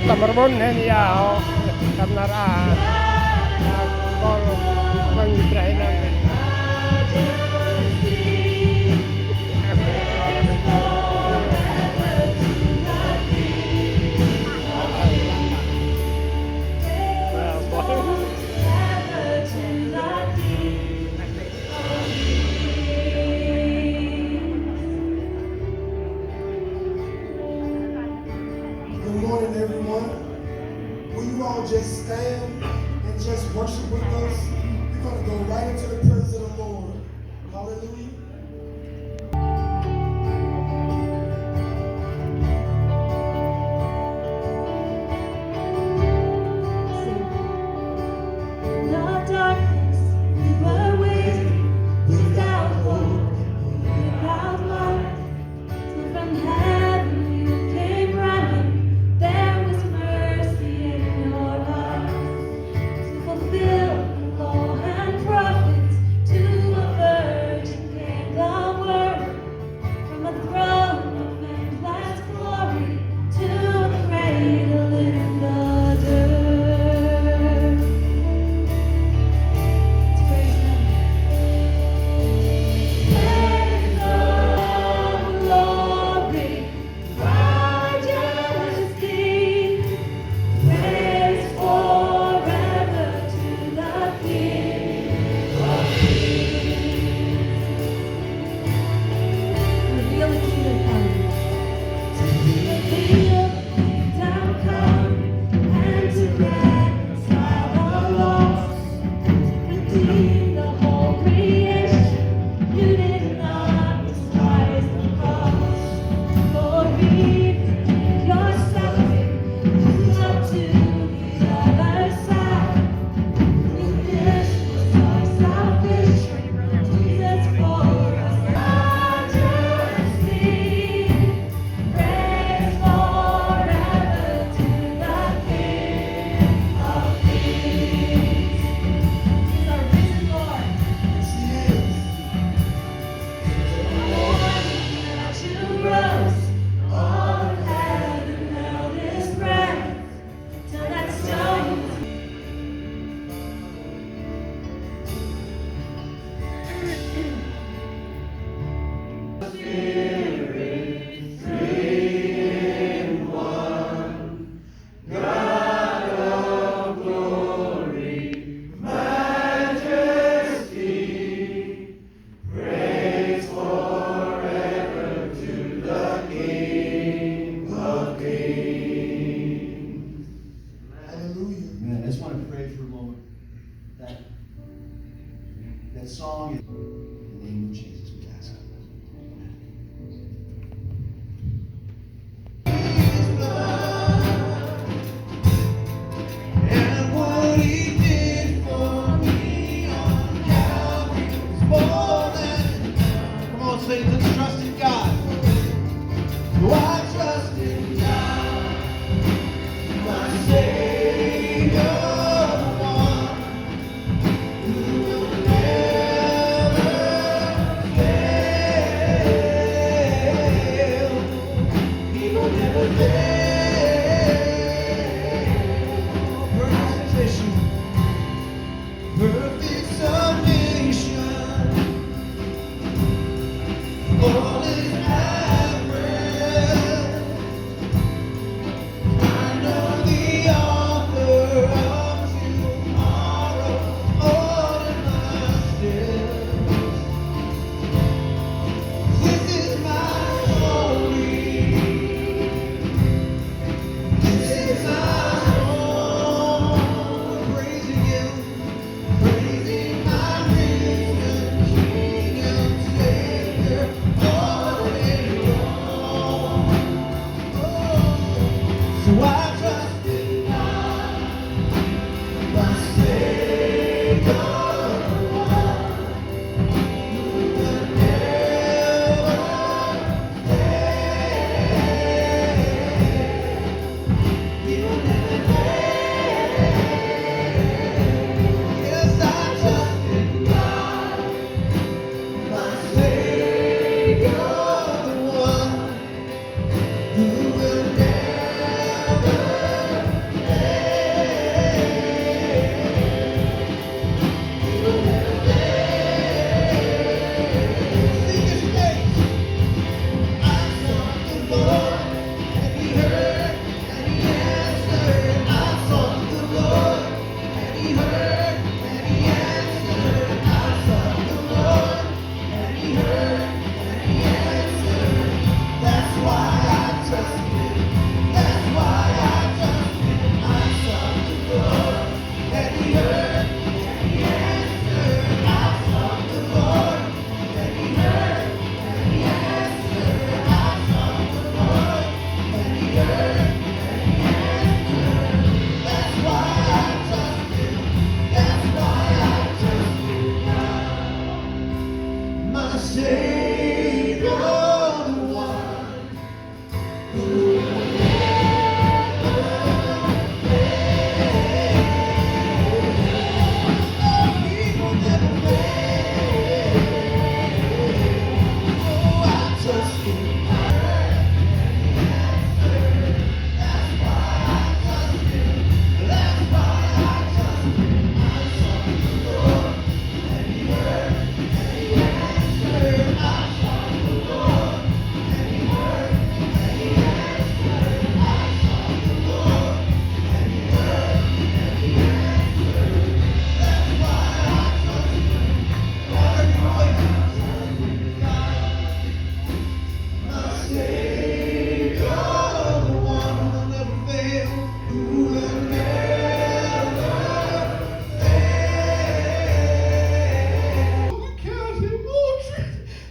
Rbūn ya ho kamera Mpôl mengibrahina Good morning, everyone. Will you all just stand and just worship with us? We're going to go right into the presence of the Lord. Hallelujah. Man, I just want to pray for a moment. That song, in the name of Jesus, we ask. And what he did for me on Calvary was more than. Come on, say, let's trust in God. So I trust in God, my Savior. Perfect submission, all is at rest. I know the who will never fail. Kathy Moultrie,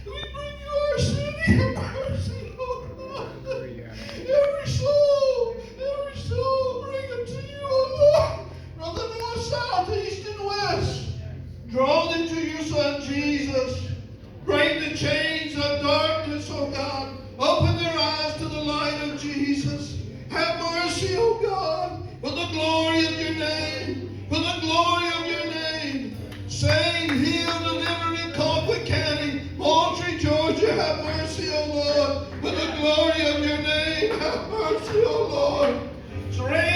we bring you our sin and your mercy, Lord. Every soul, bring it to you, O Lord. From the north, south, east, and west. Draw them to your Son, Jesus. Break the chains of darkness, O God. Open their eyes to the light of Jesus. Have mercy, O God, for the glory of your name. For the glory of your name. Save, heal, deliver in Colquitt County, Moultrie, Georgia. Have mercy, O Lord. For the glory of your name. Have mercy, O Lord. Surrender